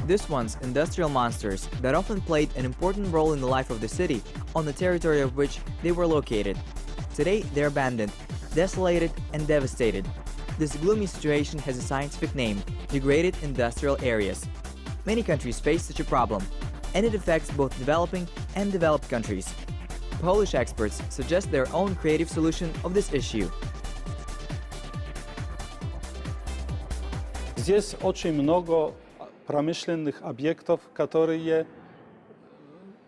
This once industrial monsters that often played an important role in the life of the city on the territory of which they were located. Today they're abandoned, desolated and devastated. This gloomy situation has a scientific name: degraded industrial areas. Many countries face such a problem, and it affects both developing and developed countries. Polish experts suggest their own creative solution of this issue. Здесь очень много промышленных объектов, которые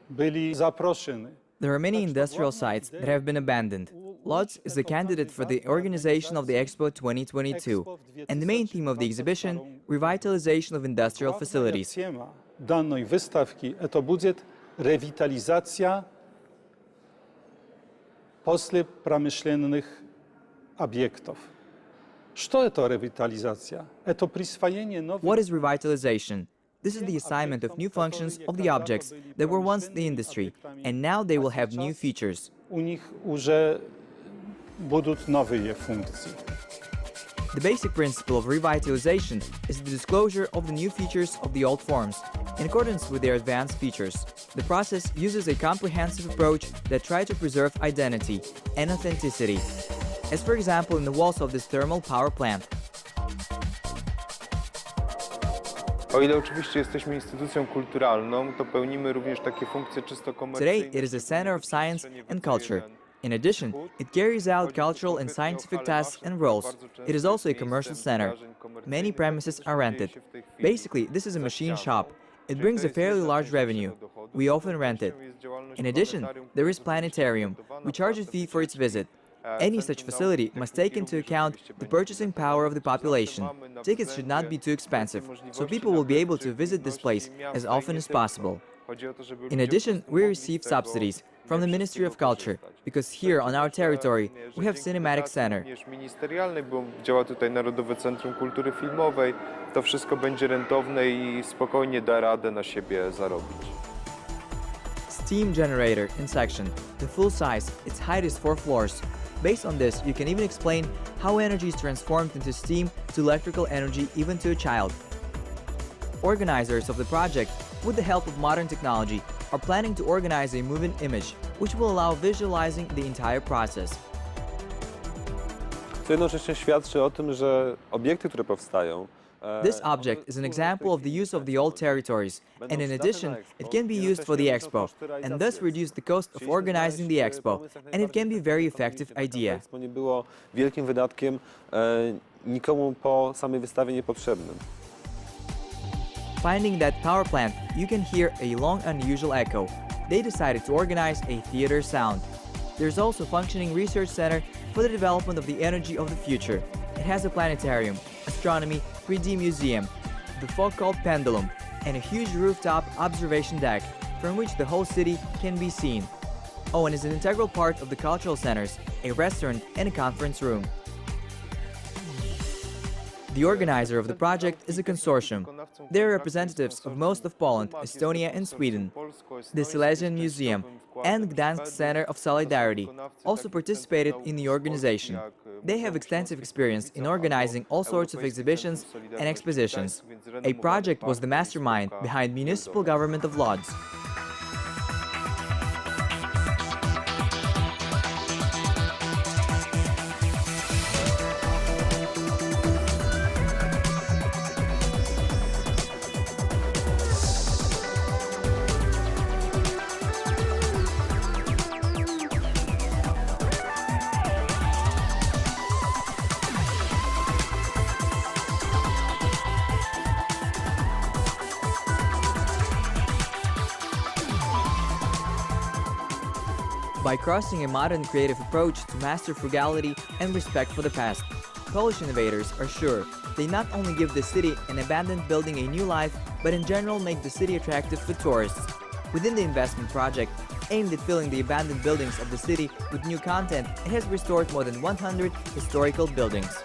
были заброшены. There are many industrial sites that have been abandoned. Lodz is a candidate for the organization of the Expo 2022, and the main theme of the exhibition, revitalization of industrial facilities. Тема данной выставки это будет ревитализация послепромышленных объектов. Что это ревитализация? Это присвоение новых. What is revitalization? This is the assignment of new functions of the objects that were once the industry, and now they will have new features. У них уже будут новые функции. The basic principle of revitalization is the disclosure of the new features of the old forms, in accordance with their advanced features. The process uses a comprehensive approach that tries to preserve identity and authenticity, as for example in the walls of this thermal power plant. O ile oczywiście jesteśmy instytucją kulturalną, to pełnimy również takie funkcje czysto komercyjne. Today, it is a center of science and culture. In addition, it carries out cultural and scientific tasks and roles. It is also a commercial center. Many premises are rented. Basically, this is a machine shop. It brings a fairly large revenue. We often rent it. In addition, there is planetarium. We charge a fee for its visit. Any such facility must take into account the purchasing power of the population. Tickets should not be too expensive, so people will be able to visit this place as often as possible. In addition, we receive subsidies from the Ministry of Culture, because here on our territory we have Cinematic Center. Bo działa tutaj Narodowe Centrum Kultury Filmowej. To wszystko będzie rentowne i spokojnie da radę na siebie zarobić. Steam generator in section. The full size, its height is 4 floors. Based on this, you can even explain how energy is transformed into steam to electrical energy even to a child. Organizers of the project, with the help of modern technology, are planning to organize a moving image, which will allow visualizing the entire process. Co jednocześnie świadczy o tym, że obiekty, które powstają, This object is an example of the use of the old territories, and in addition, it can be used for the expo, and thus reduce the cost of organizing the expo, and it can be a very effective idea. Expo nie było wielkim wydatkiem, nikomu po samej wystawie niepotrzebnym. Finding that power plant, you can hear a long unusual echo. They decided to organize a theater sound. There's also a functioning research center for the development of the energy of the future. It has a planetarium, astronomy, 3D museum, the folk-called pendulum, and a huge rooftop observation deck from which the whole city can be seen. Oh, and is an integral part of the cultural centers, a restaurant and a conference room. The organizer of the project is a consortium. They are representatives of most of Poland, Estonia and Sweden. The Silesian Museum and Gdansk Center of Solidarity also participated in the organization. They have extensive experience in organizing all sorts of exhibitions and expositions. A project was the mastermind behind municipal government of Lodz. By crossing a modern creative approach to master frugality and respect for the past, Polish innovators are sure they not only give the city an abandoned building a new life, but in general make the city attractive for tourists. Within the investment project, aimed at filling the abandoned buildings of the city with new content, it has restored more than 100 historical buildings.